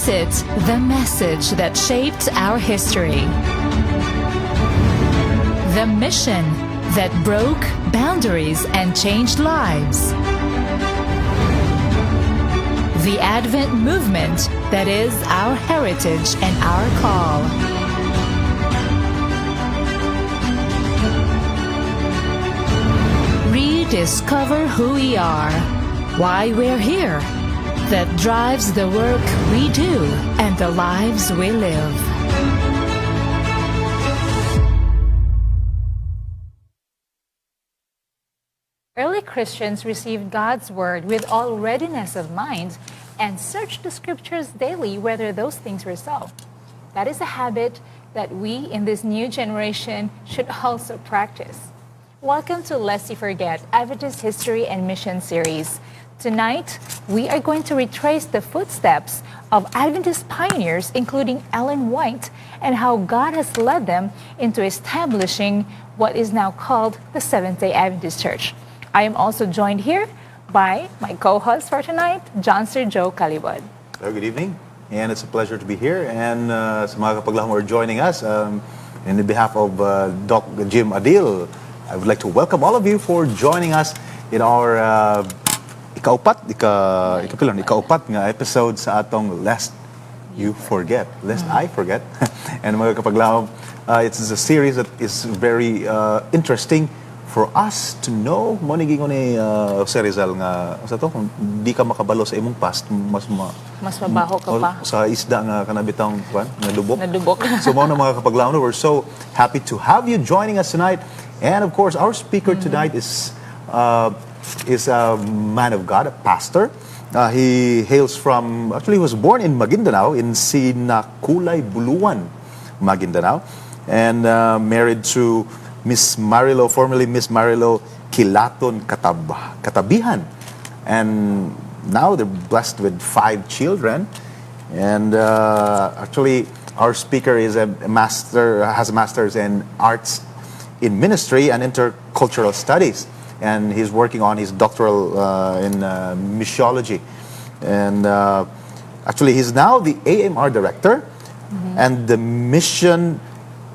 it the message that shaped our history? The mission that broke boundaries and changed lives. The Advent movement that is our heritage and our call. Rediscover who we are, why we're here, that drives the work we do and the lives we live. Early Christians received God's Word with all readiness of mind and searched the Scriptures daily whether those things were so. That is a habit that we in this new generation should also practice. Welcome to Lest You Forget, Adventist History and Mission Series. Tonight, we are going to retrace the footsteps of Adventist pioneers, including Ellen White, and how God has led them into establishing what is now called the Seventh-day Adventist Church. I am also joined here by my co-host for tonight, John Sir Joe Calibod. Hello, good evening. And it's a pleasure to be here. And sa mga kapaglahang who are joining us, in behalf of Doc Jim Adil, I would like to welcome all of you for joining us in our ikaupat nga episode sa atong Lest You Forget, Lest I Forget. And mga kapaglahang, it's a series that is very interesting for us to know. Moniging ko ni Sir Rizal nga sa to, kung di ka makabalo sa imong past, mas mabaho ka pa sa isda nga kanabitang nadubok. So mga mga kapaglahon, we're so happy to have you joining us tonight. And of course, our speaker tonight is a man of God, a pastor. He hails from, actually he was born in Maguindanao, in Sinakulay, Buluan, Maguindanao, and married to Miss Marilo, formerly Miss Marilo Kilaton Katabihan. And now they're blessed with 5 children. And actually, our speaker is has a master's in arts in ministry and intercultural studies. And he's working on his doctoral in missiology. And actually, he's now the AMR director and the mission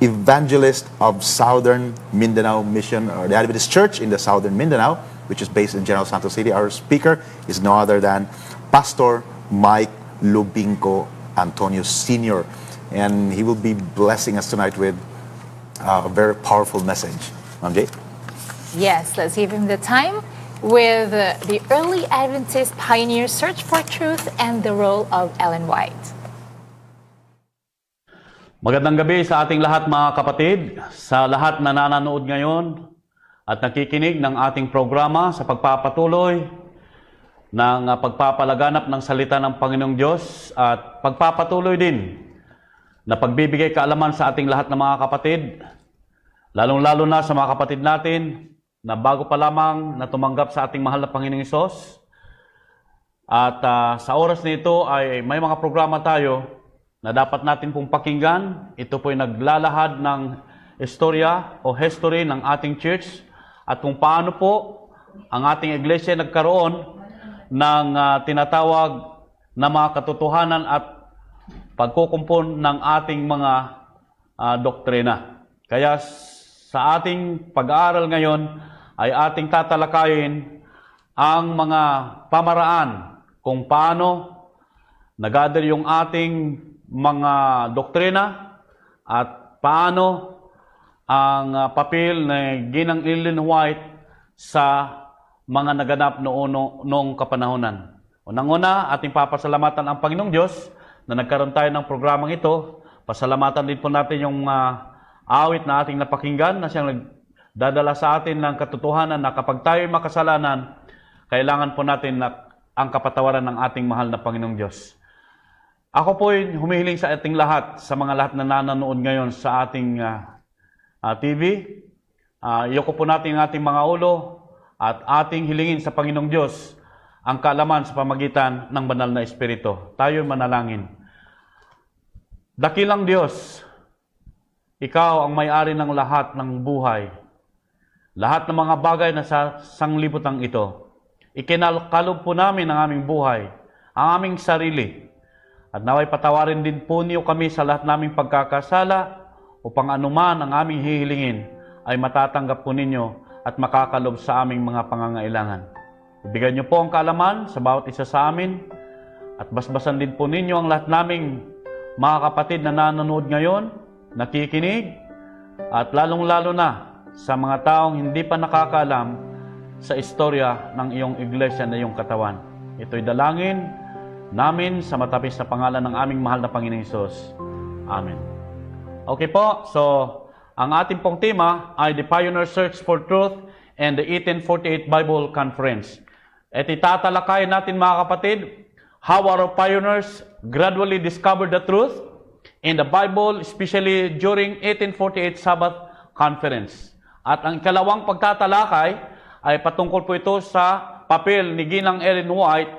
evangelist of Southern Mindanao Mission, or the Adventist Church in the Southern Mindanao, which is based in General Santos City. Our speaker is no other than Pastor Mike Lubinco Antonio Sr. And he will be blessing us tonight with a very powerful message. Ma'am Jay? Yes, let's give him the time with the early Adventist pioneer search for truth and the role of Ellen White. Magandang gabi sa ating lahat mga kapatid, sa lahat na nanonood ngayon at nakikinig ng ating programa sa pagpapatuloy ng pagpapalaganap ng salita ng Panginoong Diyos at pagpapatuloy din na pagbibigay kaalaman sa ating lahat ng mga kapatid, lalong-lalo na sa mga kapatid natin na bago pa lamang na tumanggap sa ating mahal na Panginoong Hesus. At sa oras na ito ay may mga programa tayo na dapat natin pong pakinggan. Ito po ay naglalahad ng istorya o history ng ating church at kung paano po ang ating iglesia nagkaroon ng tinatawag na mga katotohanan at pagkukumpon ng ating mga doktrina. Kaya sa ating pag-aaral ngayon ay ating tatalakayin ang mga pamaraan kung paano nag-gather yung ating mga doktrina at paano ang papel na ginang Ellen White sa mga naganap noong kapanahonan. Unang-una, ating papasalamatan ang Panginoong Diyos na nagkaroon tayo ng programang ito. Pasalamatan din po natin yung awit na ating napakinggan na siyang nagdadala sa atin ng katotohanan na kapag tayo'y makasalanan, kailangan po natin ang kapatawaran ng ating mahal na Panginoong Diyos. Ako po ay humihiling sa ating lahat, sa mga lahat na nanonood ngayon sa ating TV. Iyoko po natin ang ating mga ulo at ating hilingin sa Panginoong Diyos ang kaalaman sa pamagitan ng banal na Espiritu. Tayo manalangin. Dakilang Diyos, Ikaw ang may-ari ng lahat ng buhay. Lahat ng mga bagay na sa sanglibutan ito. Ikinakalob po namin ang aming buhay, ang aming sarili, At naway patawarin din po niyo kami sa lahat naming pagkakasala upang anuman ang aming hihilingin ay matatanggap po ninyo at makakalob sa aming mga pangangailangan. Ibigay niyo po ang kaalaman sa bawat isa sa amin at basbasan din po ninyo ang lahat naming mga kapatid na nanonood ngayon, nakikinig, at lalong-lalo na sa mga taong hindi pa nakakaalam sa istorya ng iyong iglesia na iyong katawan. Ito'y dalangin namin sa matapis na pangalan ng aming mahal na Panginoong Hesus. Amen. Okay po, so ang ating pong tema ay The Pioneer Search for Truth and the 1848 Bible Conference. At itatalakayin natin mga kapatid, how our pioneers gradually discovered the truth in the Bible, especially during 1848 Sabbath Conference. At ang ikalawang pagtatalakay ay patungkol po ito sa papel ni Ginang Ellen White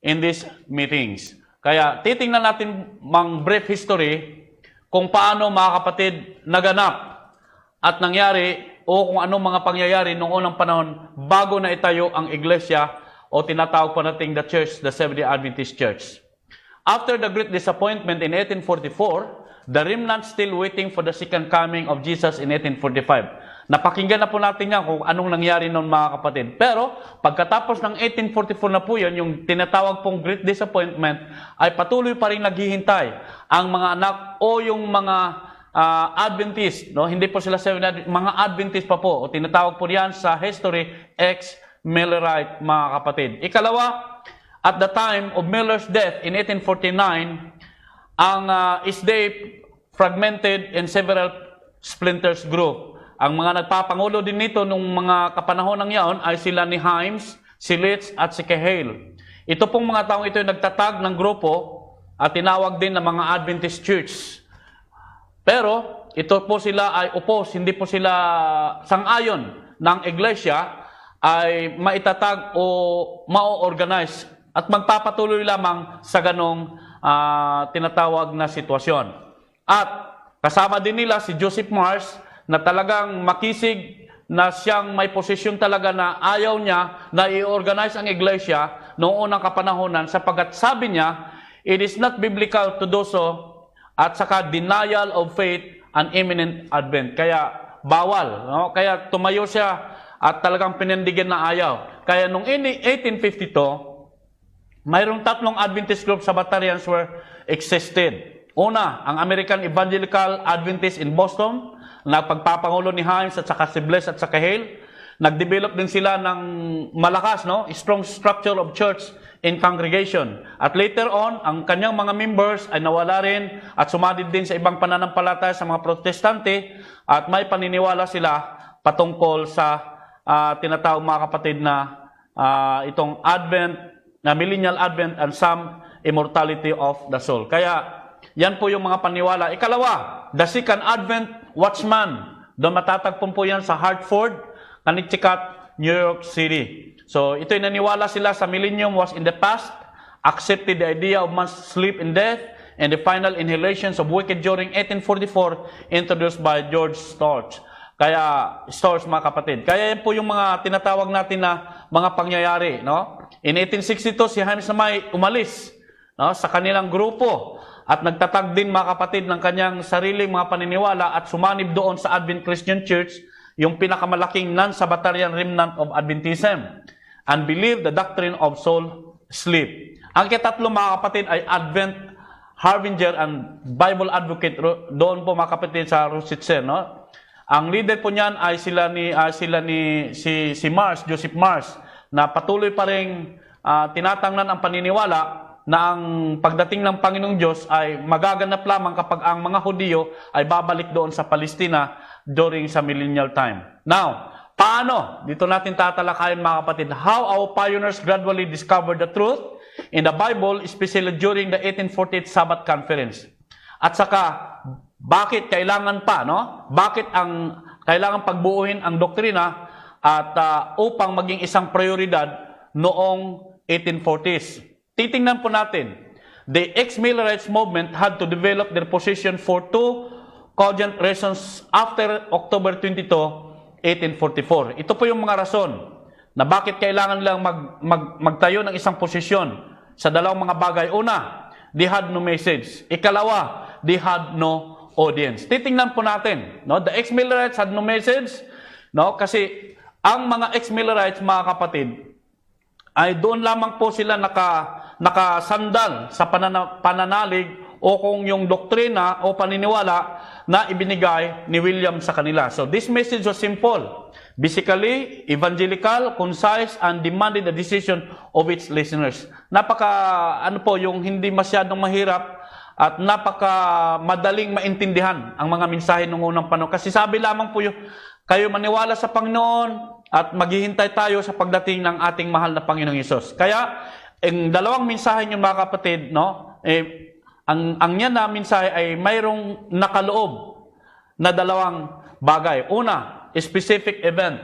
in these meetings. Kaya titingnan natin mang brief history kung paano mga kapatid naganap at nangyari o kung anong mga pangyayari noong unang panahon bago na itayo ang iglesia o tinatawag po nating the church, the Seventh-day Adventist Church. After the great disappointment in 1844, the remnant still waiting for the second coming of Jesus in 1845. Napakinggan na po natin yan kung anong nangyari noon mga kapatid. Pero pagkatapos ng 1844 na po yun, yung tinatawag pong Great Disappointment, ay patuloy pa rin naghihintay ang mga anak o yung mga Adventist. No? Hindi po sila mga Adventist pa po. O tinatawag po yan sa history, ex-Millerite mga kapatid. Ikalawa, at the time of Miller's death in 1849, ang SDA fragmented in several splinters group. Ang mga nagpapangulo din nito nung mga kapanahon ng yaon ay sila ni Himes, si Litz at si Cahill. Ito pong mga taong ito ay nagtatag ng grupo at tinawag din ng mga Adventist Church. Pero ito po sila ay oppose, hindi po sila sang-ayon ng iglesia ay maitatag o ma-organize at magpapatuloy lamang sa ganong tinatawag na sitwasyon. At kasama din nila si Joseph Mars na talagang makisig na siyang may posisyon talaga na ayaw niya na i-organize ang iglesia noong unang kapanahonan sapagkat sabi niya, it is not biblical to do so at saka denial of faith and imminent advent. Kaya bawal. No? Kaya tumayo siya at talagang pinindigan na ayaw. Kaya noong 1852, mayroong tatlong Adventist group sa Batarians were existed. Una, ang American Evangelical Adventist in Boston, na pagpapangulo ni Himes at saka si Bless at saka Hale. Nag-develop din sila ng malakas, no? Strong structure of church in congregation. At later on, ang kanyang mga members ay nawala rin at sumadid din sa ibang pananampalataya sa mga protestante at may paniniwala sila patungkol sa tinatawag mga kapatid na itong Advent, na millennial Advent and some immortality of the soul. Kaya yan po yung mga paniwala. Ikalawa, the Second Advent Watchman. Doon matatagpon po yan sa Hartford, Connecticut, New York City. So ito'y naniwala sila sa millennium was in the past, accepted the idea of man's sleep and death, and the final inhalations of wicked during 1844 introduced by George Storch. Kaya, Storch mga kapatid. Kaya yan po yung mga tinatawag natin na mga pangyayari. No? In 1862, si Himes na may umalis, no, sa kanilang grupo. At nagtatag din mga kapatid ng kanyang sariling mga paniniwala at sumanib doon sa Advent Christian Church, yung pinakamalaking non-Sabbatarian remnant of Adventism, and believe the doctrine of soul sleep. Ang katatlo mga kapatid ay Advent Harbinger and Bible Advocate doon po mga kapatid sa Rositzer. No? Ang leader po niyan ay si Mars, Joseph Mars, na patuloy pa rin tinatangnan ang paniniwala na ang pagdating ng Panginoong Diyos ay magaganap lamang kapag ang mga Hudyo ay babalik doon sa Palestina during sa millennial time. Now, paano? Dito natin tatalakayin mga kapatid, how our pioneers gradually discovered the truth in the Bible, especially during the 1848 Sabbath Conference. At saka, bakit kailangan pa, no? Bakit kailangan pagbuuhin ang doktrina at upang maging isang prioridad noong 1840s. Titingnan po natin, the ex-Millerites movement had to develop their position for two cogent reasons after October 22, 1844. Ito po yung mga rason na bakit kailangan lang magtayo ng isang posisyon sa dalawang mga bagay. Una, they had no message. Ikalawa, they had no audience. Titingnan po natin, no? The ex-Millerites had no message, no? Kasi ang mga ex-Millerites, mga kapatid, ay doon lamang po sila nakasandal sa pananalig o kung yung doktrina o paniniwala na ibinigay ni William sa kanila. So this message was simple, basically evangelical, concise, and demanded a decision of its listeners. Yung hindi masyadong mahirap at madaling maintindihan ang mga mensahe ng unang panahon. Kasi sabi lamang po kayo maniwala sa Panginoon at maghihintay tayo sa pagdating ng ating mahal na Panginoong Hesus. Kaya, ang dalawang mensahe niyo, mga kapatid, no? Ang yan na mensahe ay mayroong nakaloob na dalawang bagay. Una, specific event.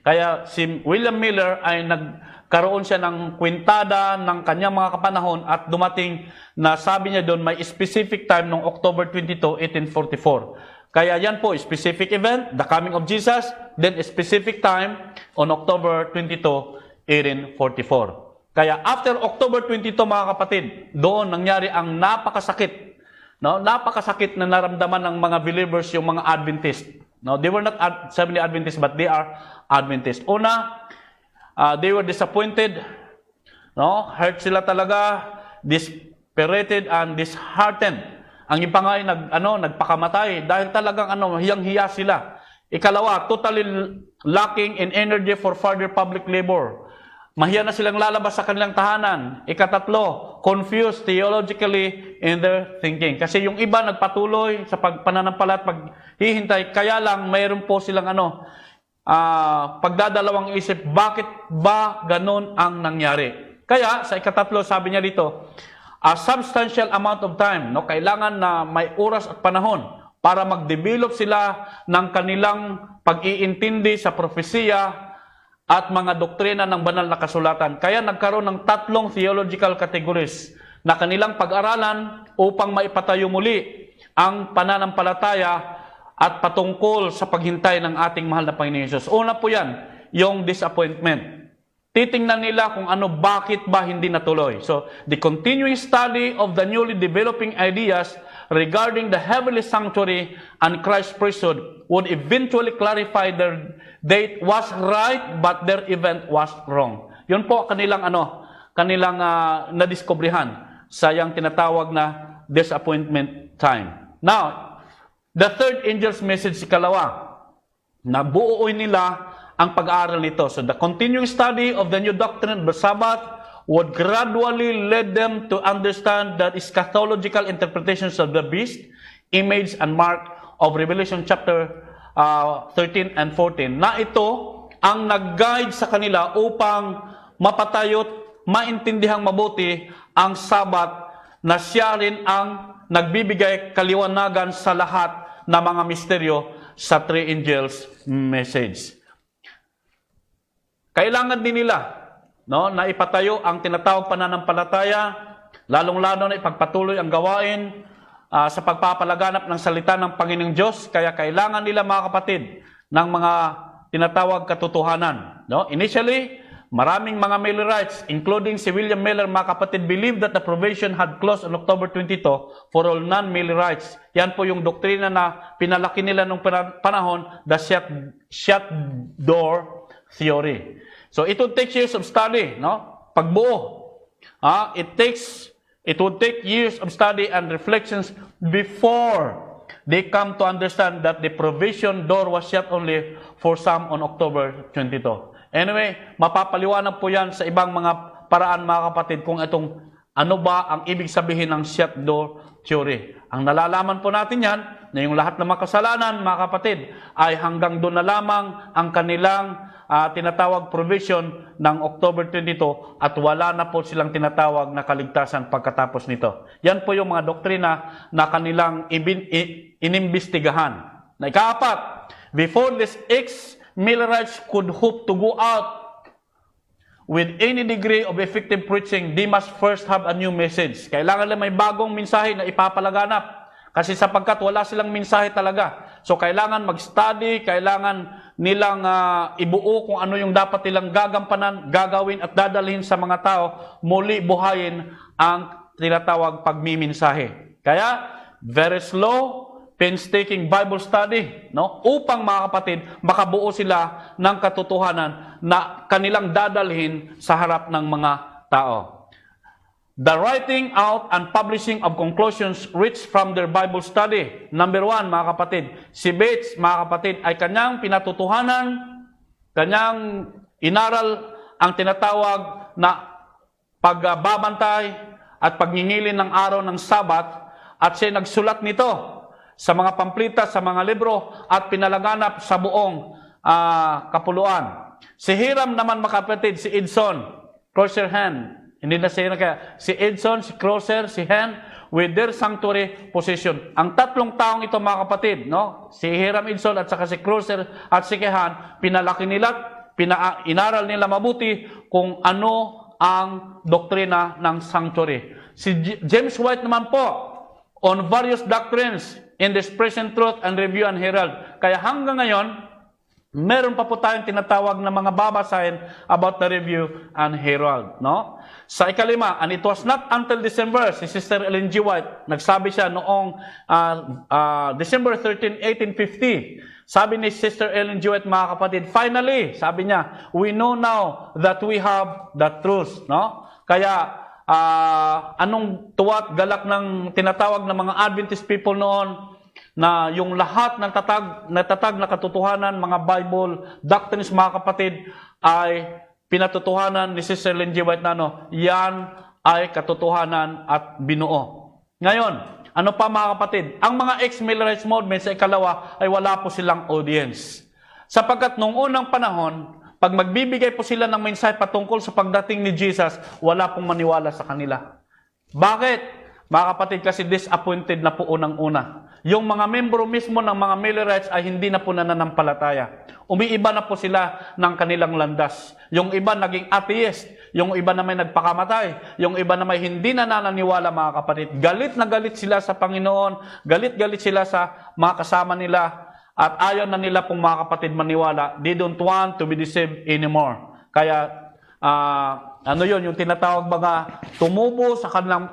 Kaya si William Miller ay nagkaroon siya ng kwintada ng kanyang mga kapanahon at dumating na sabi niya doon may specific time noong October 22, 1844. Kaya yan po, specific event, the coming of Jesus, then a specific time on October 22, 1844. Kaya after October 22, mga kapatid, doon nangyari ang napakasakit. No? Napakasakit na naramdaman ng mga believers, yung mga Adventist. No? They were not Seventh-day Adventists, but they are Adventists. Una, they were disappointed. No? Hurt sila talaga, dispirited and disheartened. Ang iba nga ay nagpakamatay dahil talagang hiyang-hiya sila. Ikalawa, totally lacking in energy for further public labor. Mahiya na silang lalabas sa kanilang tahanan. Ikatatlo, confused theologically in their thinking. Kasi yung iba nagpatuloy sa pananampalat, paghihintay, kaya lang mayroon po silang pagdadalawang isip, bakit ba ganun ang nangyari? Kaya sa ikatatlo, sabi niya dito, a substantial amount of time, no? Kailangan na may oras at panahon para mag-develop sila ng kanilang pag-iintindi sa propesiya at mga doktrina ng banal na kasulatan. Kaya nagkaroon ng tatlong theological categories na kanilang pag-aralan upang maipatayo muli ang pananampalataya at patungkol sa paghintay ng ating mahal na Panginoon Hesus. Una po yan, yung disappointment. Titingnan nila kung bakit ba hindi natuloy. So, the continuing study of the newly developing ideas regarding the heavenly sanctuary and Christ's priesthood would eventually clarify their date was right, but their event was wrong. Yun po kanilang nadiskubrihan sa yung tinatawag na disappointment time. Now, the third angel's message, ikalawa, na buuin nila ang pag-aaral nito. So the continuing study of the new doctrine of the Sabbath would gradually lead them to understand that eschatological interpretations of the beast, image, and mark of Revelation chapter 13 and 14, na ito ang nag-guide sa kanila upang mapatayot, maintindihang mabuti ang Sabat na siya rin ang nagbibigay kaliwanagan sa lahat ng mga misteryo sa three angels message. Kailangan din nila na ipatayo ang tinatawag pananampalataya, lalong-lalo na ipagpatuloy ang gawain sa pagpapalaganap ng salita ng Panginoong Diyos. Kaya kailangan nila, mga kapatid, ng mga tinatawag katotohanan. Initially, maraming mga Millerites, including si William Miller, mga kapatid, believed that the probation had closed on October 22 for all non-Millerites. Yan po yung doktrina na pinalaki nila nung panahon, the shut door theory. So it would take years of study, pagbuo. It would take years of study and reflections before they come to understand that the provision door was shut only for some on October 22. Anyway, mapapaliwanag po yan sa ibang mga paraan, mga kapatid, kung itong ano ba ang ibig sabihin ng shut door theory. Ang nalalaman po natin yan, na yung lahat ng makasalanan, mga kapatid, ay hanggang doon na lamang ang kanilang tinatawag provision ng October 22 at wala na po silang tinatawag na kaligtasan pagkatapos nito. Yan po yung mga doktrina na kanilang inimbestigahan. Na ikaapat, before this ex-Millerites could hope to go out with any degree of effective preaching, they must first have a new message. Kailangan lang may bagong mensahe na ipapalaganap. Kasi sapagkat wala silang mensahe talaga. So kailangan mag-study, kailangan nilang ibuo kung ano yung dapat nilang gagampanan, gagawin at dadalhin sa mga tao, muli buhayin ang tinatawag pagmiminsahe. Kaya, very slow, painstaking Bible study, no? Upang mga kapatid, makabuo sila ng katotohanan na kanilang dadalhin sa harap ng mga tao. The writing out and publishing of conclusions reached from their Bible study. Number 1, mga kapatid, si Bates, mga kapatid, ay kanyang pinatutuhanan, kanyang inaral ang tinatawag na pagbabantay at pagngingilin ng araw ng Sabat, at siya nagsulat nito sa mga pamplita, sa mga libro, at pinalaganap sa buong kapuluan. Si Hiram naman, mga kapatid, si Edson, Crosser Hand, hindi na siya kaya si Edson, si Crosser, si Hand, with their sanctuary possession. Ang tatlong taong ito, mga kapatid, no? Si Hiram Edson at saka si Crosser at si Hand, pinalaki nila, inaral nila mabuti kung ano ang doktrina ng sanctuary. Si James White naman po, on various doctrines in the present truth and review and herald. Kaya hanggang ngayon, meron pa po tayong tinatawag na mga babasahin about the review and herald, no? Sa ikalima, and it was not until December, si Sister Ellen G. White, nagsabi siya noong December 13, 1850, sabi ni Sister Ellen G. White, mga kapatid, finally, sabi niya, we know now that we have the truth, no? Kaya, anong tuwat galak ng tinatawag ng mga Adventist people noon, na yung lahat ng tatag na katotohanan, mga Bible doctrines, mga kapatid, ay pinatutuhanan ni Sister Ellen G. White na yan ay katotohanan at binuo. Ngayon, ano pa, mga kapatid? Ang mga ex-Millerites movement sa ikalawa ay wala po silang audience. Sapagkat noong unang panahon, pag magbibigay po sila ng mensahe patungkol sa pagdating ni Jesus, wala pong maniwala sa kanila. Bakit? Mga kapatid, kasi disappointed na po unang-una. Yung mga membro mismo ng mga Millerites ay hindi na po nananampalataya. Umiiba na po sila ng kanilang landas. Yung iba naging atheist, yung iba na may nagpakamatay, yung iba na may hindi na nananiwala, mga kapatid. Galit na galit sila sa Panginoon, galit-galit sila sa mga kasama nila, at ayaw na nila pong, mga kapatid, maniwala. They don't want to be deceived anymore. Kaya, yung tinatawag mga tumubo sa kanilang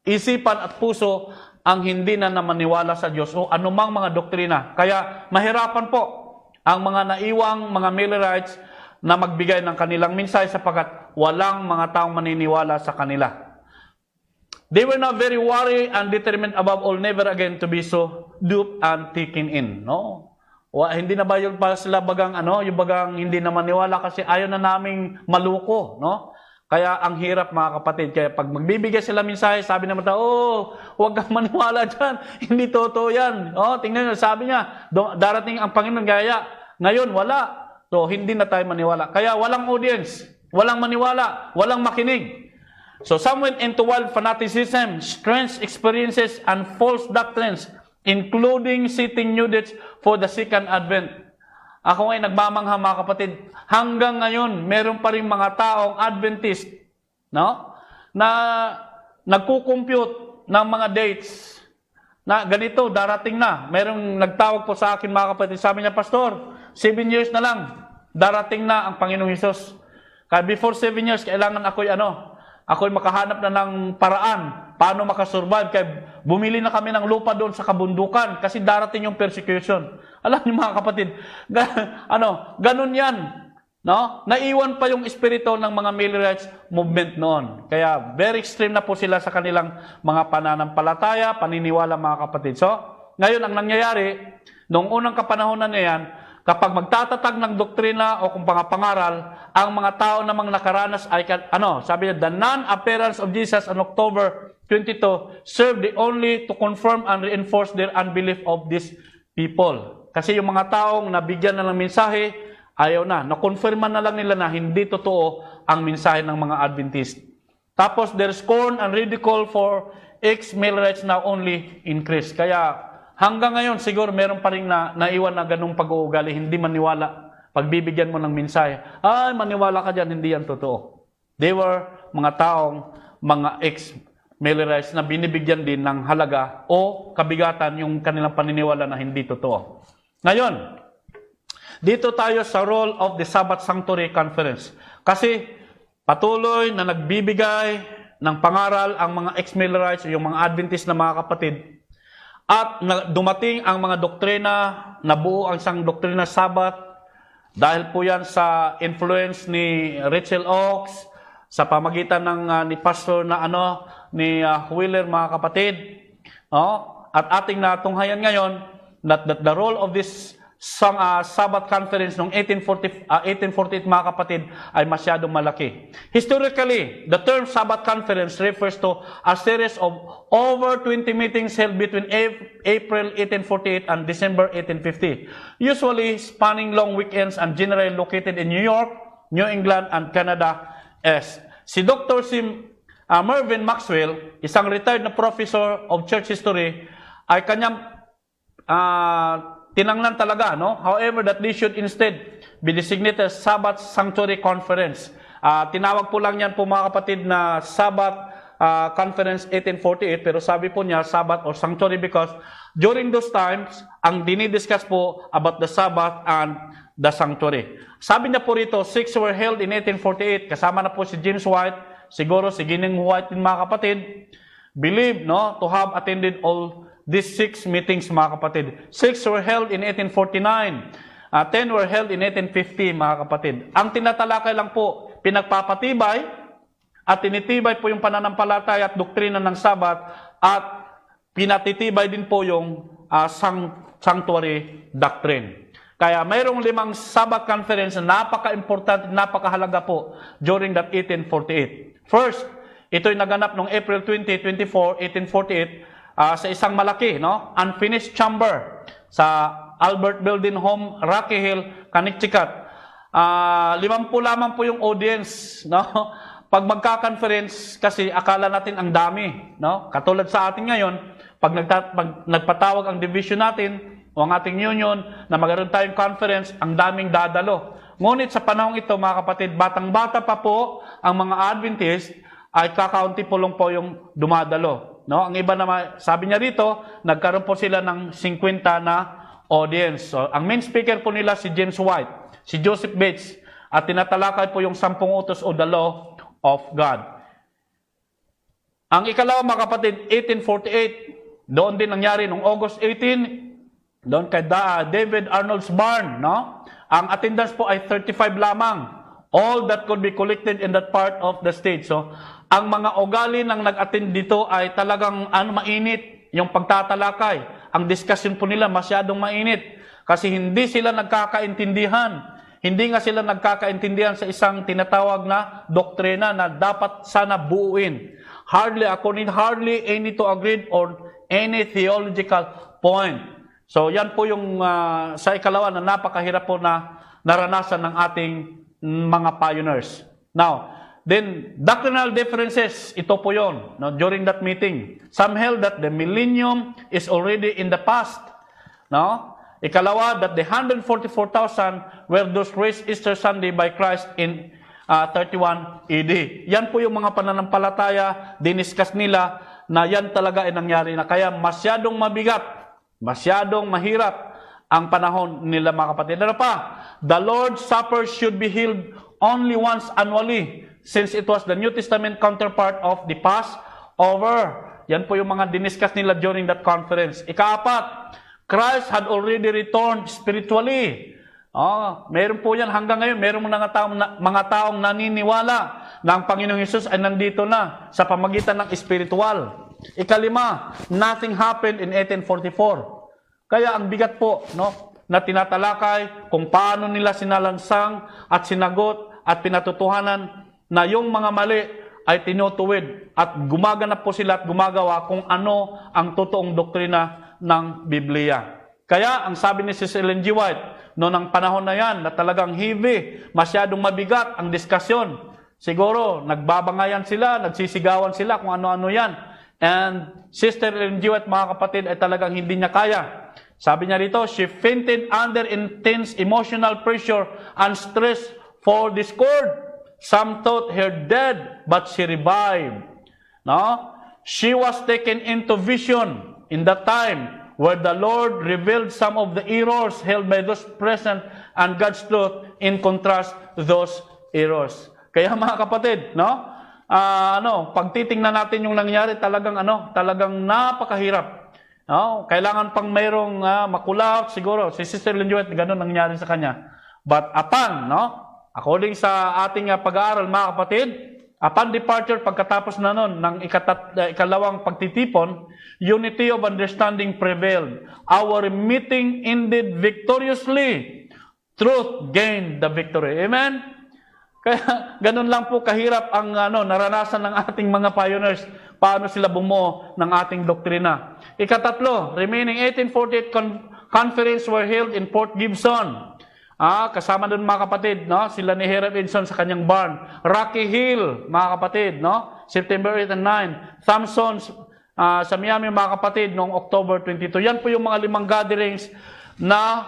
isipan at puso ang hindi na maniwala sa Diyos o anumang mga doktrina. Kaya mahirapan po ang mga naiwang mga Millerites na magbigay ng kanilang mensahe sapagkat walang mga taong maniniwala sa kanila. They were now very worried and determined above all never again to be so duped and taken in. No? Hindi na ba yun pa sila bagang yung bagang hindi na maniwala kasi ayaw na naming maluko, no? Kaya ang hirap, mga kapatid. Kaya pag magbibigay sila mensahe, sabi naman tao, huwag kang maniwala dyan. Hindi totoo yan. Tingnan nyo, sabi niya, darating ang Panginoon gaya. Ngayon, wala. So, hindi na tayo maniwala. Kaya walang audience, walang maniwala, walang makinig. So, some went into wild fanaticism, strange experiences, and false doctrines, including setting new dates for the second advent. Ako ay nagmamangha, mga kapatid, hanggang ngayon, meron pa rin mga taong Adventist, no? Na nagkukompute ng mga dates na ganito, darating na. Merong nagtawag po sa akin, mga kapatid, sabi niya, Pastor, 7 years na lang, darating na ang Panginoong Hesus. Kaya before 7 years, kailangan ako'y makahanap na ng paraan paano makasurvive. Kaya bumili na kami ng lupa doon sa kabundukan kasi darating yung persecution. Alam niyo, mga kapatid, ganun yan. No? Naiwan pa yung espiritu ng mga Millerites movement noon. Kaya very extreme na po sila sa kanilang mga pananampalataya, paniniwala, mga kapatid. So, ngayon ang nangyayari, noong unang kapanahonan na yan, kapag magtatatag ng doktrina o kung pangapangaral, ang mga tao namang nakaranas ay, sabi niya, the non-appearance of Jesus on October 22 served only to confirm and reinforce their unbelief of these people. Kasi yung mga taong nabigyan na ng mensahe, ayaw na. Nakonfirman na lang nila na hindi totoo ang mensahe ng mga Adventist. Tapos, their scorn and ridicule for ex-Millerites now only increase. Kaya, hanggang ngayon, siguro meron pa rin naiwan na ganung pag-uugali, hindi maniwala. Pagbibigyan mo ng mensahe, ay, maniwala ka dyan, hindi yan totoo. They were mga taong, mga ex-Millerites na binibigyan din ng halaga o kabigatan yung kanilang paniniwala na hindi totoo. Ngayon, dito tayo sa role of the Sabbath Sanctuary Conference. Kasi patuloy na nagbibigay ng pangaral ang mga ex-Millerites, yung mga Adventist na mga kapatid. At dumating ang mga doktrina, nabuo ang isang doktrina Sabbath, dahil po yan sa influence ni Rachel Oakes, sa pamagitan ng ni Pastor na ni Wheeler, mga kapatid. At ating natunghayan ngayon that the role of this Sabbath Conference noong 1848, mga kapatid, ay masyadong malaki. Historically, the term Sabbath Conference refers to a series of over 20 meetings held between April 1848 and December 1850, usually spanning long weekends and generally located in New York, New England, and Canada. Si Dr. Mervyn Maxwell, isang retired na professor of church history, ay kanyang tinangnan talaga, However, that they should instead be designated Sabbath Sanctuary Conference. Tinawag po lang yan po, mga kapatid, na Sabbath Conference 1848, pero sabi po niya Sabbath or Sanctuary because during those times, ang dinidiscuss po about the Sabbath and the Sanctuary. Sabi niya po rito, 6 were held in 1848, kasama na po si James White, siguro si Gining White din, mga kapatid, believe to have attended all these 6 meetings, mga kapatid. 6 were held in 1849. 10 were held in 1850, mga kapatid. Ang tinatalakay lang po, pinagpapatibay at tinitibay po yung pananampalataya at doktrina ng Sabat at pinatitibay din po yung sanctuary doctrine. Kaya mayroong 5 Sabbath conference na napaka-importante, napakahalaga po during that 1848. First, ito'y naganap noong April 20, 24, 1848, sa isang malaki, unfinished chamber sa Albert Building Home, Rocky Hill, Connecticut. 50 lamang po yung audience, Pag magka-conference, kasi akala natin ang dami, Katulad sa atin ngayon, pag nagpatawag ang division natin, o ang ating union, na magkaroon tayong conference, ang daming dadalo. Ngunit sa panahong ito, mga kapatid, batang-bata pa po ang mga Adventist, ay kakaunti po lang po yung dumadalo. Ang iba naman, sabi niya rito, nagkaroon po sila ng 50 na audience. So, ang main speaker po nila si James White, si Joseph Bates, at tinatalakay po yung 10 utos o the law of God. Ang ikalawa, mga kapatid, 1848, doon din nangyari noong August 18, doon kay David Arnold's barn, Ang attendance po ay 35 lamang. All that could be collected in that part of the state. So, ang mga ugali ng nag-attend dito ay talagang mainit yung pagtatalakay. Ang discussion po nila masyadong mainit kasi hindi sila nagkakaintindihan. Hindi nga sila nagkakaintindihan sa isang tinatawag na doktrina na dapat sana buuin. Hardly any to agree on any theological point. So, yan po yung sa ikalawa na napakahirap po na naranasan ng ating mga pioneers. Now, then, doctrinal differences, ito po yun, during that meeting. Some held that the millennium is already in the past. Ikalawa, that the 144,000 were those raised Easter Sunday by Christ in 31 AD. Yan po yung mga pananampalataya, diniscuss nila na yan talaga ay nangyari na. Kaya masyadong mabigat, masyadong mahirap ang panahon nila, mga kapatid. Ano pa? The Lord's Supper should be held only once annually since it was the New Testament counterpart of the Passover. Yan po yung mga diniscuss nila during that conference. Ikaapat, Christ had already returned spiritually. Meron po yan hanggang ngayon. Meron mga taong naniniwala na ang Panginoong Hesus ay nandito na sa pamagitan ng spiritual. Ikalima, nothing happened in 1844. Kaya ang bigat po, na tinatalakay kung paano nila sinalansang at sinagot at pinatutuhanan na yung mga mali ay tinutuwid at gumaganap po sila at gumagawa kung ano ang totoong doktrina ng Biblia. Kaya ang sabi ni Cecil Ellen G. White, noong ang panahon na yan, na talagang heavy, masyadong mabigat ang diskasyon. Siguro, nagbabangayan sila, nagsisigawan sila kung ano-ano yan. And Sister Ellen G. White, mga kapatid, ay talagang hindi niya kaya. Sabi niya rito, she fainted under intense emotional pressure and stress for discord. Some thought her dead, but she revived. She was taken into vision in that time where the Lord revealed some of the errors held by those present and God's truth in contrast to those errors. Kaya mga kapatid, pag titingnan natin yung nangyari, talagang napakahirap. No? Kailangan pang mayroong makulap, siguro. Si Sister Lynn White, ganun nangyari sa kanya. But upon, according sa ating pag-aaral, mga kapatid, upon departure, pagkatapos na nun, ng ikalawang pagtitipon, unity of understanding prevailed. Our meeting ended victoriously. Truth gained the victory. Amen? Kaya ganun lang po kahirap ang naranasan ng ating mga pioneers. Paano sila bumuo ng ating doktrina. Ikatatlo, remaining 1848 conference were held in Port Gibson. Kasama doon mga kapatid, sila ni Herod Edson sa kanyang barn. Rocky Hill, mga kapatid, September 8 and 9. Thompson sa Miami, mga kapatid, noong October 22. Yan po yung mga 5 gatherings na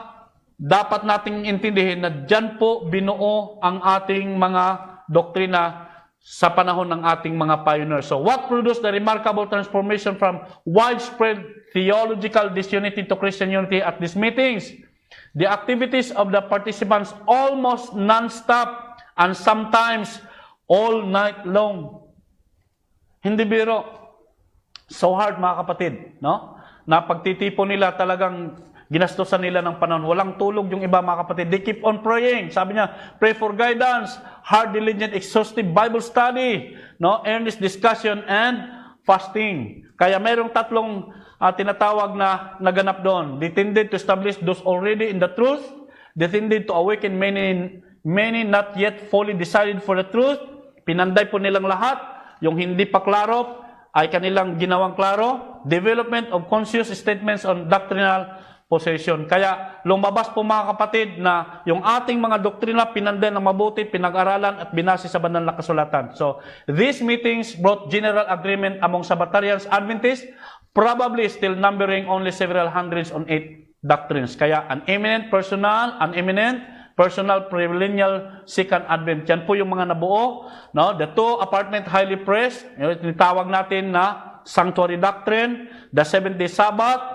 dapat nating intindihin na dyan po binuo ang ating mga doktrina sa panahon ng ating mga pioneers. So, what produced the remarkable transformation from widespread theological disunity to Christian unity at these meetings? The activities of the participants almost non-stop and sometimes all night long. Hindi biro. So hard, mga kapatid, na pagtitipon nila talagang ginastosan nila ng panahon. Walang tulog yung iba, mga kapatid. They keep on praying. Sabi niya, pray for guidance, hard, diligent, exhaustive Bible study, earnest discussion, and fasting. Kaya mayroong 3 tinatawag na naganap doon. They tended to establish those already in the truth. They tended to awaken many not yet fully decided for the truth. Pinanday po nilang lahat. Yung hindi pa klaro ay kanilang ginawang klaro. Development of conscious statements on doctrinal possession. Kaya lumabas po, mga kapatid, na yung ating mga doktrina pinanday ng mabuti, pinag-aralan at binase sa banal na kasulatan. So, these meetings brought general agreement among Sabbatarians, Adventists, probably still numbering only several hundreds on 8 doctrines. Kaya an eminent personal premillennial second advent. Yan po yung mga nabuo. The 2 apartment highly praised, yung tinatawag natin na sanctuary doctrine, the 7th-day Sabbath,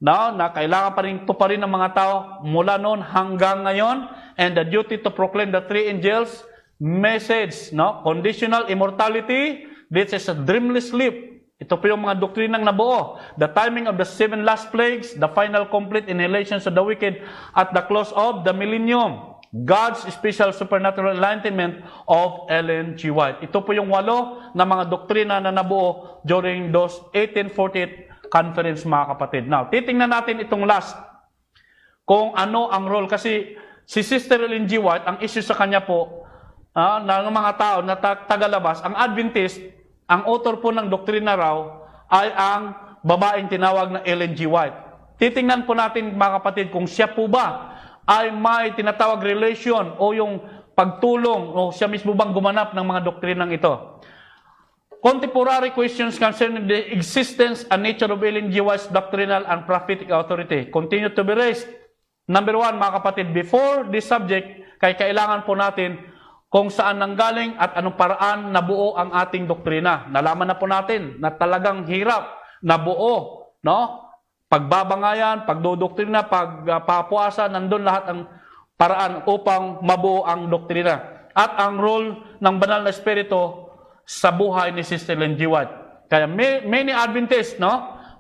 na kailangan pa rin tuparin ng mga tao mula noon hanggang ngayon, and the duty to proclaim the 3 angels message, conditional immortality, this is a dreamless sleep. Ito po yung mga doktrinang nabuo. The timing of the 7 last plagues, the final complete annihilations of the wicked at the close of the millennium, God's special supernatural enlightenment of Ellen G. White. Ito po yung 8 na mga doktrina na nabuo during those 1848 conference, mga kapatid. Now, titingnan natin itong last. Kung ano ang role. Kasi si Sister Ellen G. White, ang issue sa kanya po, ng mga tao na tagalabas, ang Adventist, ang author po ng doktrina raw, ay ang babaeng tinawag na Ellen G. White. Titingnan po natin, mga kapatid, kung siya po ba ay may tinatawag relation o yung pagtulong o siya mismo bang gumanap ng mga doktrinang ito. Contemporary questions concerning the existence and nature of Ellen G. White's doctrinal and prophetic authority continue to be raised. Number 1, mga kapatid, before this subject, kailangan po natin kung saan nanggaling at anong paraan nabuo ang ating doktrina. Nalaman na po natin na talagang hirap nabuo, Pagbabangayan, pagdodoktrina, pagpapuasa, nandun lahat ang paraan upang mabuo ang doktrina. At ang role ng banal na espiritu sa buhay ni Sister Ellen G. White. Kaya many Adventists,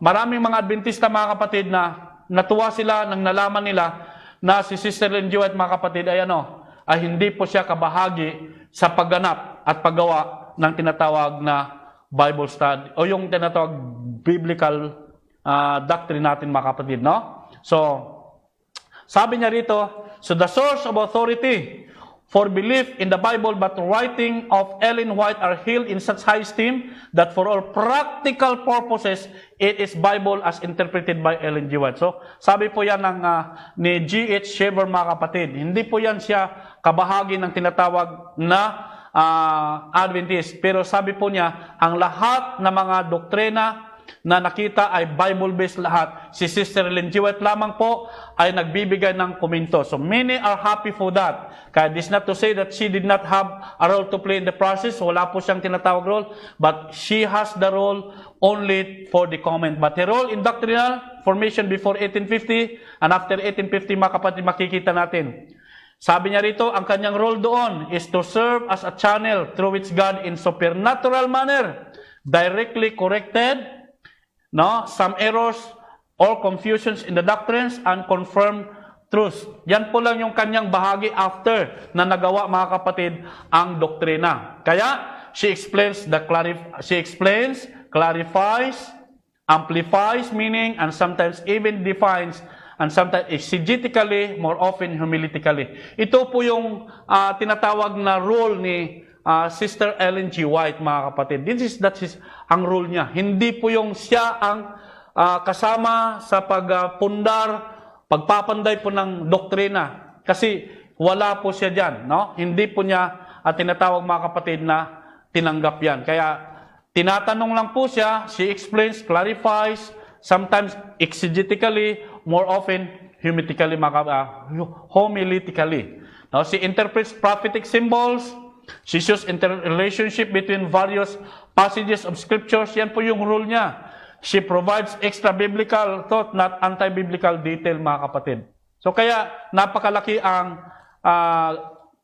maraming mga Adventista, mga kapatid, na natuwa sila nang nalaman nila na si Sister Ellen G. White, mga kapatid, ay hindi po siya kabahagi sa pagganap at paggawa ng tinatawag na Bible study o yung tinatawag biblical doctrine natin, mga kapatid. So, sabi niya rito, so the source of authority for belief in the Bible but writing of Ellen White are held in such high esteem that for all practical purposes, it is Bible as interpreted by Ellen G. White. So, sabi po yan ni G.H. Cheever, mga kapatid. Hindi po yan siya kabahagi ng tinatawag na Adventist. Pero sabi po niya, ang lahat ng mga doktrina na nakita ay Bible-based lahat. Si Sister Ellen G. White lamang po ay nagbibigay ng komento. So many are happy for that. Kaya this not to say that she did not have a role to play in the process. Wala po siyang tinatawag role. But she has the role only for the comment. But her role in doctrinal formation before 1850 and after 1850, mga kapatid, makikita natin. Sabi niya rito, ang kanyang role doon is to serve as a channel through which God in supernatural manner directly corrected some errors or confusions in the doctrines and confirmed truths. Yan po lang yung kanyang bahagi after na nagawa, mga kapatid, ang doktrina. Kaya, she explains, clarifies, amplifies meaning, and sometimes even defines, and sometimes exegetically, more often homiletically. Ito po yung tinatawag na role ni Sister Ellen G. White, mga kapatid. That is ang role niya. Hindi po yung siya ang kasama sa pagpundar, pagpapanday po ng doktrina. Kasi wala po siya dyan. No? Hindi po niya tinatawag, mga kapatid, na tinanggap yan. Kaya tinatanong lang po siya, she explains, clarifies, sometimes exegetically, more often homiletically. Now, she interprets prophetic symbols, she shows interrelationship between various passages of scriptures. Yan po yung role niya. She provides extra biblical thought, not anti-biblical detail, mga kapatid. So kaya napakalaki ang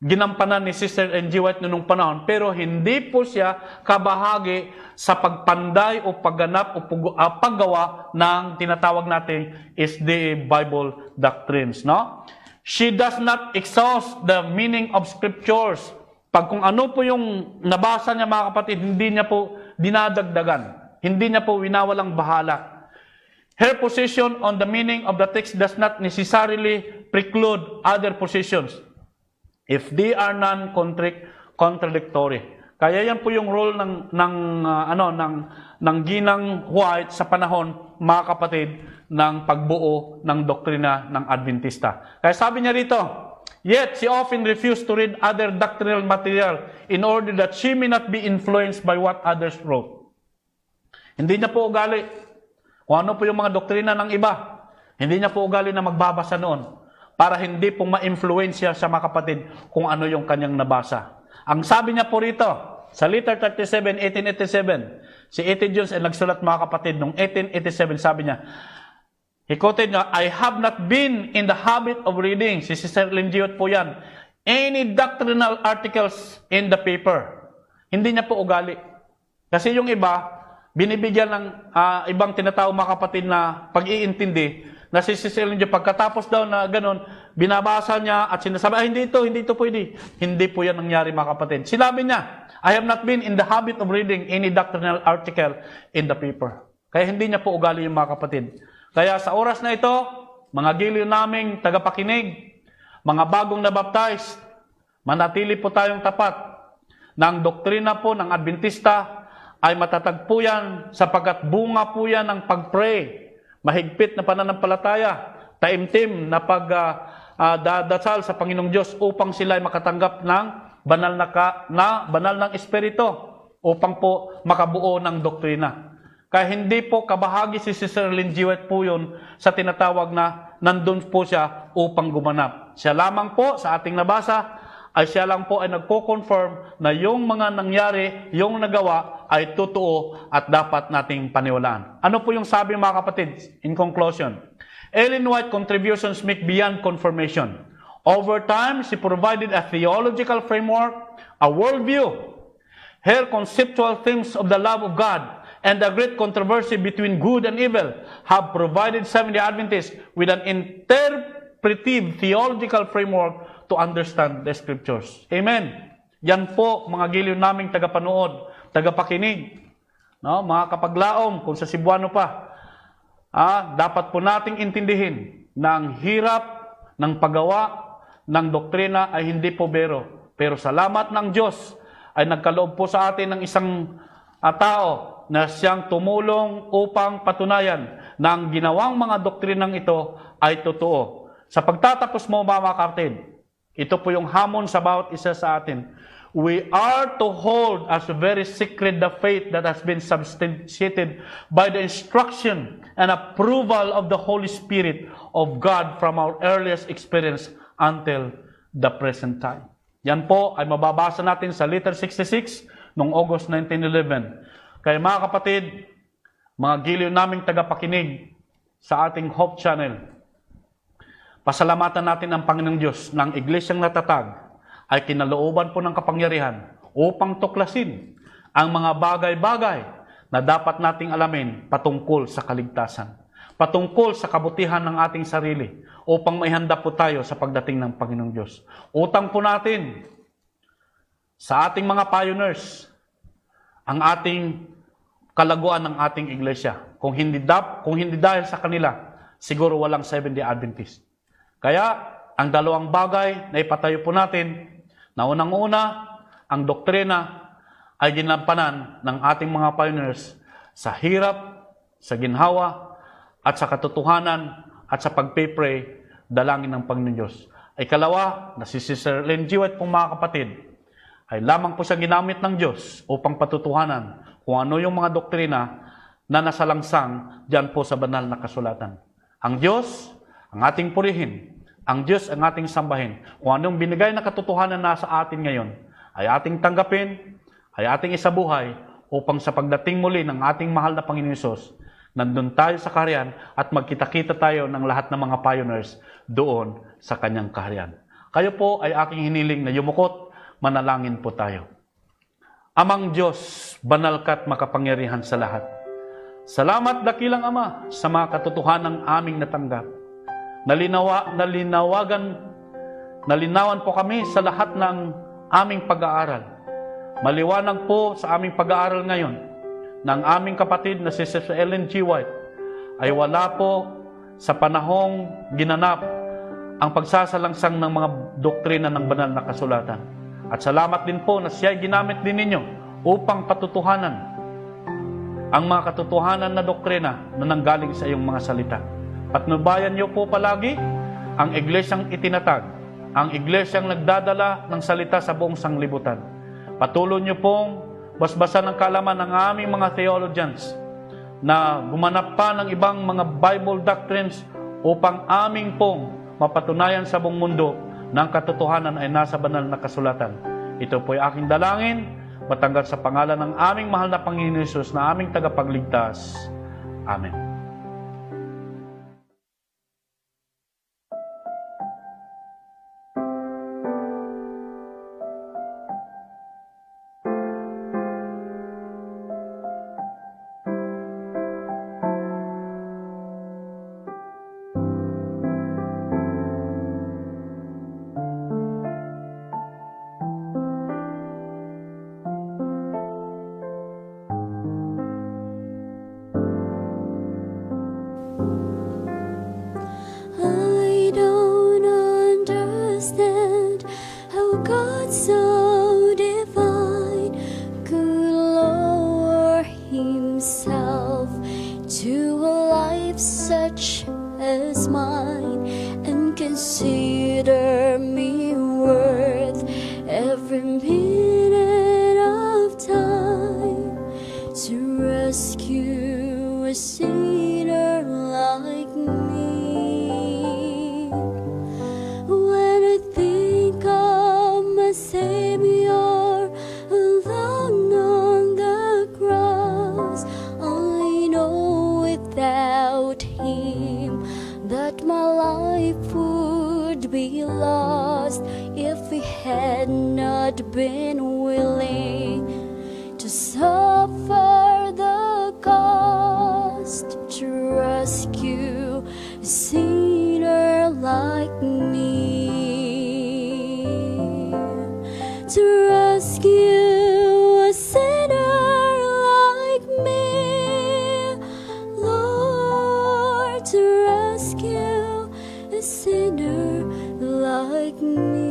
ginampanan ni Sister N.G. White noong panahon, pero hindi po siya kabahagi sa pagpanday o pagganap o paggawa ng tinatawag natin is the Bible doctrines. No? She does not exhaust the meaning of scriptures. Pag kung ano po yung nabasa niya, mga kapatid, hindi niya po dinadagdagan. Hindi niya po winawalang bahala. Her position on the meaning of the text does not necessarily preclude other positions if they are non-contradictory. Kaya yan po yung role ng Ginang White sa panahon, mga kapatid, ng pagbuo ng doktrina ng Adventista. Kaya sabi niya rito, yet she often refused to read other doctrinal material in order that she may not be influenced by what others wrote. Hindi niya po ugali kung ano po yung mga doktrina ng iba. Hindi niya po ugali na magbabasa noon para hindi po ma-influensya sa mga kapatid kung ano yung kanyang nabasa. Ang sabi niya po rito, sa Letter 37, 1887, si A.T. Jones ay nagsulat, mga kapatid, noong 1887, sabi niya, he quoted nga, I have not been in the habit of reading, si Sister Linjiot po yan, any doctrinal articles in the paper. Hindi niya po ugali. Kasi yung iba, binibigyan ng ibang tinatawag, mga kapatid, na pag-iintindi na si Sister Linjiot, pagkatapos daw na ganun, binabasa niya at sinasabi, hindi ito pwede. Hindi po yan nangyari, mga kapatid. Sinabi niya, I have not been in the habit of reading any doctrinal article in the paper. Kaya hindi niya po ugali yung mga kapatid. Kaya sa oras na ito, mga giliw naming tagapakinig, mga bagong nabaptize, manatili po tayong tapat ng doktrina po ng Adventista ay matatagpo yan sapagkat bunga po yan ng pag-pray, mahigpit na pananampalataya, taimtim na pagdadasal sa Panginoong Diyos upang sila ay makatanggap ng banal ng Espiritu upang po makabuo ng doktrina. Kaya hindi po kabahagi si Sister Lynn G. White po yun sa tinatawag na nandun po siya upang gumanap. Siya lamang po sa ating nabasa ay siya lang po ay nagko-confirm na yung mga nangyari, yung nagawa ay totoo at dapat nating paniwalaan. Ano po yung sabi, mga kapatid? In conclusion, Ellen White contributions make beyond confirmation. Over time, she provided a theological framework, a worldview. Her conceptual themes of the love of God and the great controversy between good and evil have provided Seventh-day Adventists with an interpretive theological framework to understand the Scriptures. Amen. Yan po, mga giliw naming tagapanood, tagapakinig, no? Mga kapaglaom, kung sa Cebuano pa, dapat po nating intindihin na ang hirap ng paggawa ng doktrina ay hindi po biro. Pero salamat ng Diyos ay nagkaloob po sa atin ng isang tao na siyang tumulong upang patunayan na ang ginawang mga doktrinang ito ay totoo. Sa pagtatapos mo, mga kapatid, ito po yung hamon sa bawat isa sa atin. We are to hold as very sacred the faith that has been substantiated by the instruction and approval of the Holy Spirit of God from our earliest experience until the present time. Yan po ay mababasa natin sa Letter 66 noong August 1911. Kaya mga kapatid, mga giliw naming tagapakinig sa ating Hope Channel, Pasalamatan natin ang Panginoong Diyos na ang iglesyang natatag ay kinalooban po ng kapangyarihan upang tuklasin ang mga bagay-bagay na dapat nating alamin patungkol sa kaligtasan, patungkol sa kabutihan ng ating sarili, upang maihanda po tayo sa pagdating ng Panginoong Diyos. Utang po natin sa ating mga pioneers ang ating kalaguan ng ating iglesia. Kung hindi dahil sa kanila, siguro walang Seventh-day Adventist. Kaya, ang dalawang bagay na ipatayo po natin, na unang-una, ang doktrina ay ginampanan ng ating mga pioneers sa hirap, sa ginhawa, at sa katotohanan, at sa pagpipray, dalangin ng Panginoon Diyos. Ikalawa, na si Sister Ellen G. White pong mga kapatid, ay lamang po siya ginamit ng Diyos upang patutuhanan kung ano yung mga doktrina na nasalangsang diyan po sa banal na kasulatan. Ang Diyos, ang ating purihin. Ang Diyos ang ating sambahin. Kung anong binigay na katotohanan na sa atin ngayon, ay ating tanggapin, ay ating isabuhay, upang sa pagdating muli ng ating mahal na Panginoon Hesus, nandun tayo sa kaharian at magkita-kita tayo ng lahat ng mga pioneers doon sa kanyang kaharian. Kayo po ay aking hiniling na yumukot, manalangin po tayo. Amang Diyos, banal ka't makapangyarihan sa lahat. Salamat dakilang Ama sa mga katotohanan ng aming natanggap. Nalinawan po kami sa lahat ng aming pag-aaral. Maliwanag po sa aming pag-aaral ngayon ng aming kapatid na si Sister Ellen G. White ay wala po sa panahong ginanap ang pagsasalangsang ng mga doktrina ng banal na kasulatan. At salamat din po na siya ay ginamit din ninyo upang patutuhanan ang mga katotohanan na doktrina na nanggaling sa iyong mga salita. Patnubayan niyo po palagi ang iglesyang itinatag, ang iglesyang nagdadala ng salita sa buong sanglibutan. Patuloy niyo pong basbasan ng kaalaman ng aming mga theologians na gumanap pa ng ibang mga Bible doctrines upang aming pong mapatunayan sa buong mundo na ang katotohanan ay nasa banal na kasulatan. Ito po ay aking dalangin, matanggal sa pangalan ng aming mahal na Panginoon Hesus na aming tagapagligtas. Amen. I don't understand how God so divine could lower himself to a life such as mine and consider me worth every minute of time to rescue a sinner like me. When I think of my Savior alone on the cross, I know without him that my life would be lost if he had not been willing to suffer the cost to rescue a sinner like me. To rescue a sinner like me, Lord, to rescue a sinner like me.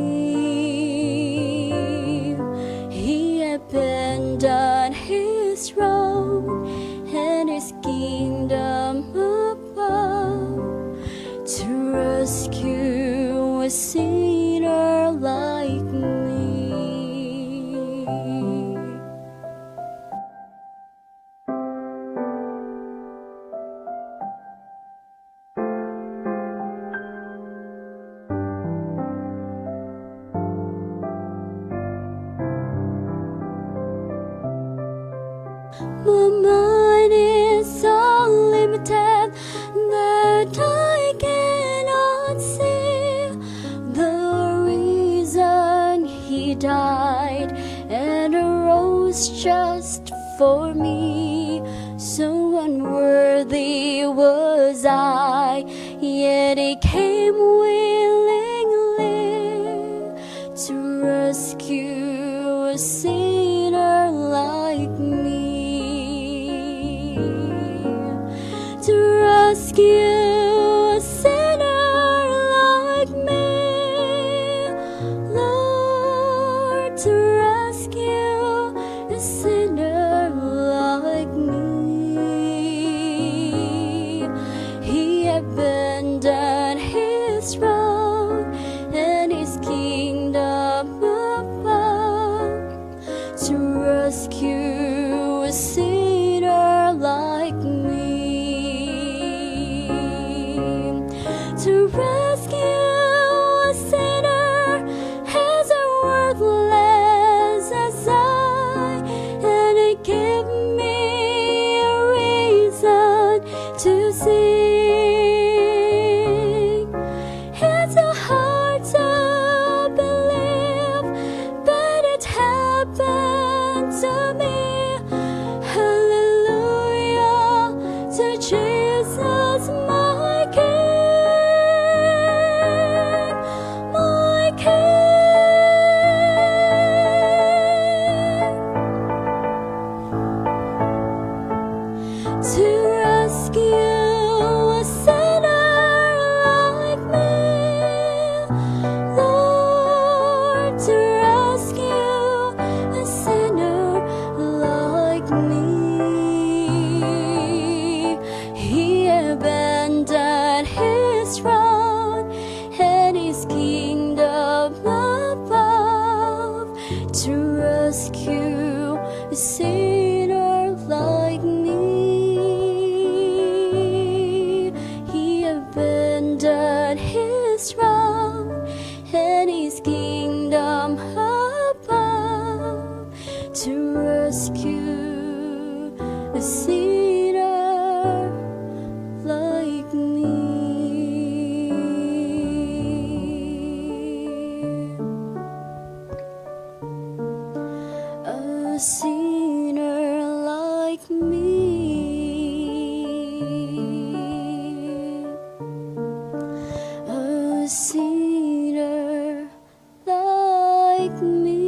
He abandoned his throne and his kingdom above to rescue a sinner like me. died and arose just for me. So unworthy was I, yet He came willingly to rescue a sinner like me. To rescue a sinner like me, Lord, to rescue a sinner like me. He abandoned His throne and His kingdom above to rescue a sinner like me. To rescue a sinner as worthless as I, and He gave me a reason to sing. It's so hard to believe, but it happened to me. Hallelujah to Jesus, my King, my King. To rescue a sinner like me, Lord, to rescue a sinner like me. He abandoned His throne and His kingdom above to rescue a sinner like me. He abandoned His throne and His kingdom above to rescue a sinner like me. A sinner like me. A sinner like me.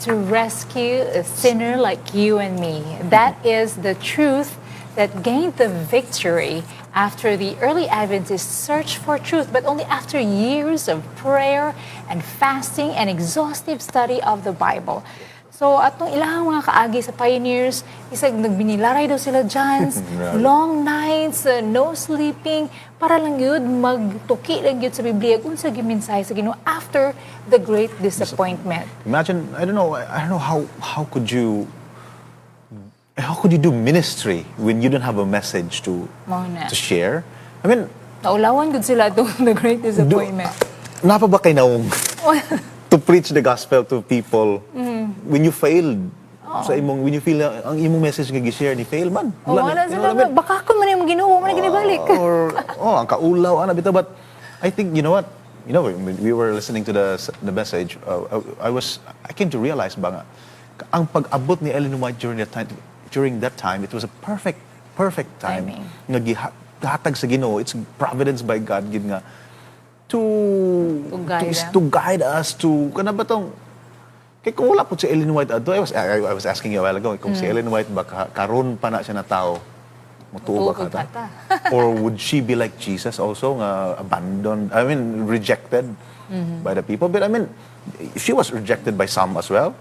To rescue a sinner like you and me. That is the truth that gained the victory after the early Adventists searched for truth, but only after years of prayer and fasting and exhaustive study of the Bible. So atong ilang mga kaagi sa pioneers, isag nagbinilaray daw sila dyan, Right. long nights, no sleeping, para lang yun magtuki lang yun sa Biblia kung sa giminsahe sa Ginoo after the great disappointment. Imagine, I don't know how could you do ministry when you don't have a message to Mao na. share? I mean, Naulawan gud sila to the great disappointment. napa ba kay naong to preach the gospel to people when you failed sa imong, when you feel ang imong message nga gi-share ni fail man. Wala You know sila what I mean? baka ko man yung Ginoo man ginibalik. Ang kaulaw ana bitaw, but I think you know what, when we were listening to the message, I came to realize ba nga ang pag-abot ni Ellen White during that time, it was a perfect time Timing. nga gihatag sa Ginoo. It's providence by God gid nga to guide us to kana ba tong kay kung wala po si Ellen White adto, I was asking you a while ago kung si Ellen White ba karon pa na siya na tao, mutuo ba Mutuo ka ba ta? Or would she be like Jesus also nga abandoned, rejected by the people? But she was rejected by some as well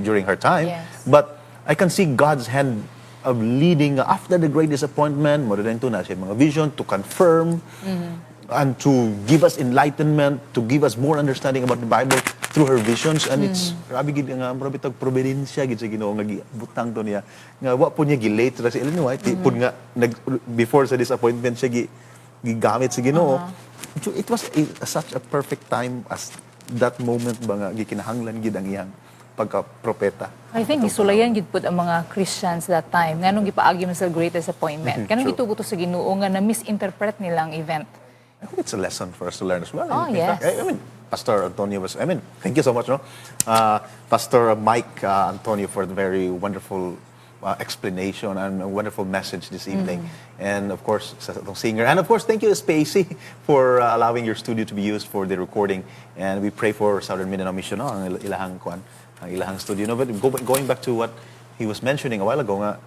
during her time. Yes. But I can see God's hand of leading after the great disappointment. Mo rin to na siya mga vision to confirm and to give us enlightenment, to give us more understanding about the Bible through her visions. And it's grabe gid nga mura bitag providensya gid sa Ginoo nga butang to niya nga wa po niya gilate ra si Ellen White pud nga before sa disappointment siya gigamit sa Ginoo. So it was such a perfect time as that moment ba nga gikinahanglan gid ang iyang pagka-propeta. I think isulayan gid pud ang mga Christians that time nganong gipaagi man sa great disappointment. Kanang True. gitugo to sa Ginoo nga na misinterpret nila ang event. I think it's a lesson for us to learn as well. Oh, In fact, yes. I mean, Pastor Antonio was, thank you so much, no? Pastor Mike Antonio for the very wonderful explanation and a wonderful message this evening. And of course, sa itong singer. And of course, thank you, Spacey, for allowing your studio to be used for the recording. And we pray for Southern Mindanao Mission, no? Ang ilahang kuan, ang ilahang studio. No? But going back to what he was mentioning a while ago, nga,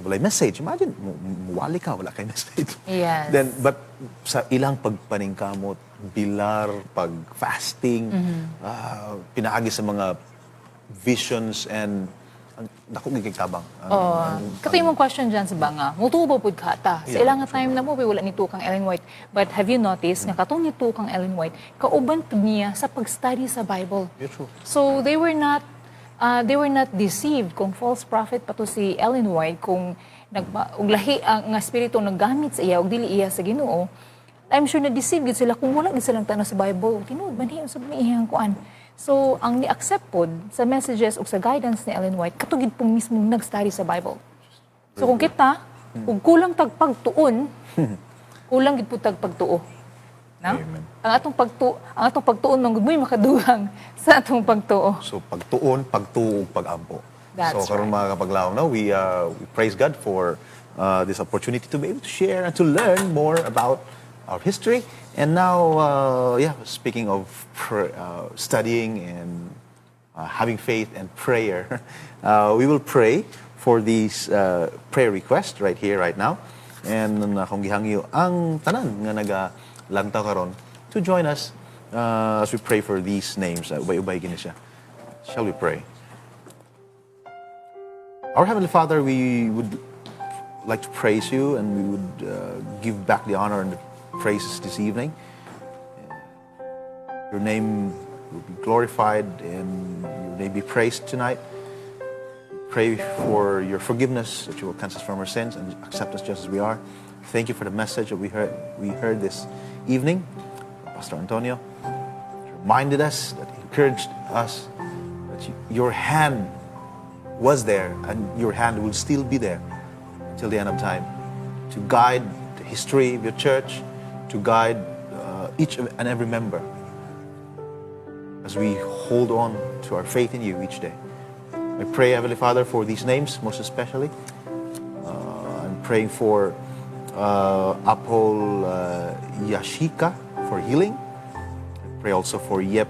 wala message. Imagine, wali ka, wala kay message. Yes. But sa ilang pagpaningkamot, bilar, pag-fasting, pinaagi sa mga visions and dako gigikabang. Kato yung question dyan sa banga, mutubo po ka ta. Sa Yeah, ilang nga time na mo, wala ni Tukang Ellen White. But have you noticed, nga katong ni Tukang Ellen White, kauban po niya sa pag-study sa Bible. Yeah, true. So they were not deceived kung false prophet pa to si Ellen White, kung uglahi ang espiritu naggamit sa iya, ug dili iya sa Ginoo. I'm sure na deceive gid sila kung wala gid silang tanong sa Bible. Tinuod man hiya sa iyang kuan. So ang ni-accept pod sa messages ug sa guidance ni Ellen White katugid po mismo nag-study sa Bible. So kung kita, kung kulang tag pagtuon, kulang gid po tag pagtuo. No? Amen. Ang atong pagtuon man gud mo'y makadugang sa atong pagtuo. So pagtuon, pagtuog, pagampo. That's So karon mga kapaglaw, no, we praise God for this opportunity to be able to share and to learn more about our history. And now, speaking of studying and having faith and prayer, we will pray for these prayer requests right here, right now. And kung gihangyo ang tanan nga nagalangtaw karon to join us as we pray for these names. Ubay-ubay gini siya. Shall we pray? Our Heavenly Father, we would like to praise you and we would give back the honor and the praises this evening. Your name will be glorified and your name be praised tonight. Pray for your forgiveness, that you will cleanse us from our sins and accept us just as we are. Thank you for the message that we heard this evening. Pastor Antonio reminded us, that encouraged us, that your hand was there and your hand will still be there till the end of time to guide the history of your church, to guide each and every member as we hold on to our faith in you each day. I pray, Heavenly Father, for these names, most especially. I'm praying for Apol Yashika for healing. I pray also for Yep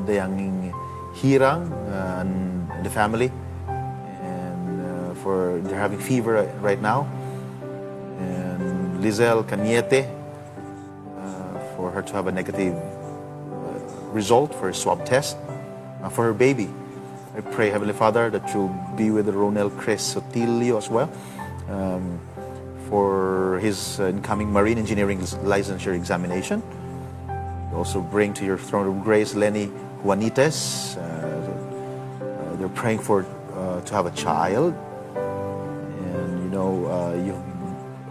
Dayanging Hirang and the family. And for they're having fever right now. And Lizelle Cañete, for her to have a negative result for a swab test. For her baby, I pray, Heavenly Father, that you'll be with Ronel Chris Sotilio as well, for his incoming marine engineering licensure examination. Also bring to your throne of grace Lenny Juanites. They're praying for to have a child. And you've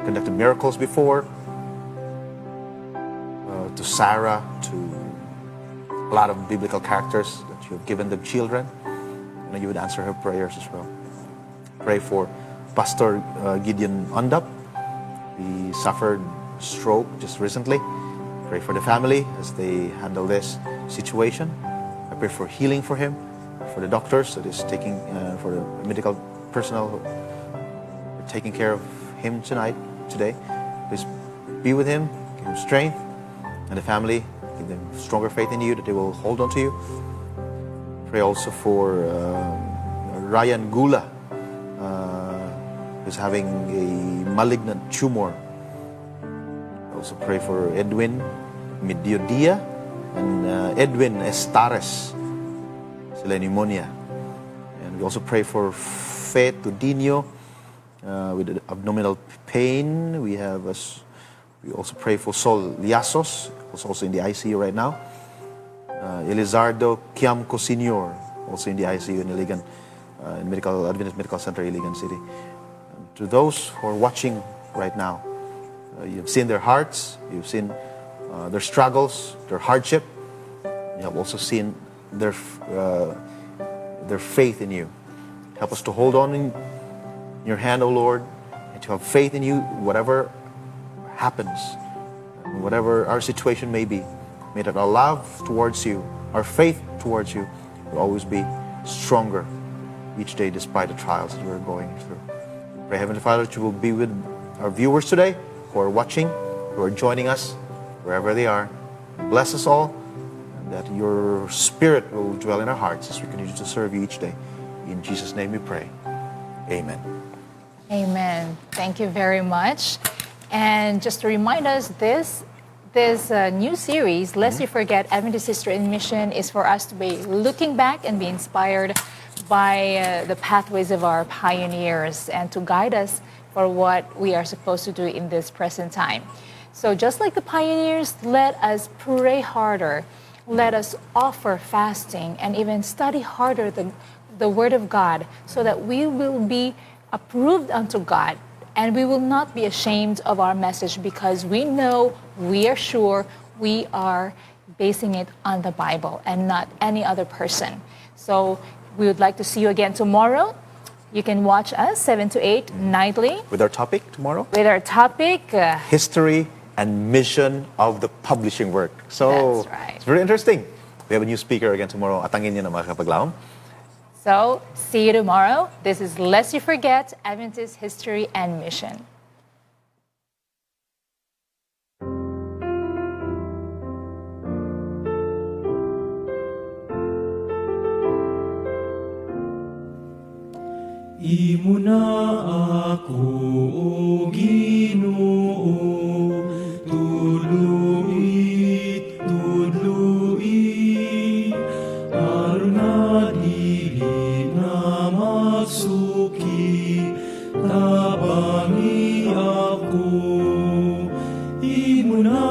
conducted miracles before. To Sarah, to a lot of biblical characters that you have given them children. And you would answer her prayers as well. Pray for Pastor Gideon Undap. He suffered stroke just recently. Pray for the family as they handle this situation. I pray for healing for him, for the doctors that is taking, for the medical personnel who are taking care of him today. Please be with him, give him strength, and the family, give them stronger faith in you that they will hold on to you. Pray also for Ryan Gula, who's having a malignant tumor. Also pray for Edwin Mediodia and Edwin Estares, sila pneumonia. And we also pray for Fe Tudinho with abdominal pain. We also pray for Sol Liasos, who's also in the ICU right now. Elizardo Kiamco Sr., also in the ICU in Iligan, in Adventist Medical Center, Iligan City. And to those who are watching right now, you've seen their hearts, you've seen their struggles, their hardship. We have also seen their faith in you. Help us to hold on in your hand, O Lord, and to have faith in you, whatever happens, whatever our situation may be. May that our love towards you, our faith towards you, will always be stronger each day despite the trials that we're going through. Pray, Heavenly Father, that you will be with our viewers today who are watching, who are joining us, wherever they are. Bless us all, and that your Spirit will dwell in our hearts as we continue to serve you each day. In Jesus' name we pray. Amen. Amen. Thank you very much. And just to remind us, this new series, Lest You Forget Adventist History and Mission, is for us to be looking back and be inspired by the pathways of our pioneers and to guide us for what we are supposed to do in this present time. So just like the pioneers, let us pray harder. Let us offer fasting and even study harder the Word of God so that we will be approved unto God and we will not be ashamed of our message because we know, we are sure, we are basing it on the Bible and not any other person. So we would like to see you again tomorrow. You can watch us 7 to 8 nightly. With our topic tomorrow? With our topic, History and mission of the publishing work. So, That's right. It's very interesting. We have a new speaker again tomorrow. Atangin niyo na mga kapaglaom. So, see you tomorrow. This is Lest You Forget Adventist History and Mission. Imo na ako, O Ginoo, tudluit, aron na dili na magsuki, tabangi ako. Imo na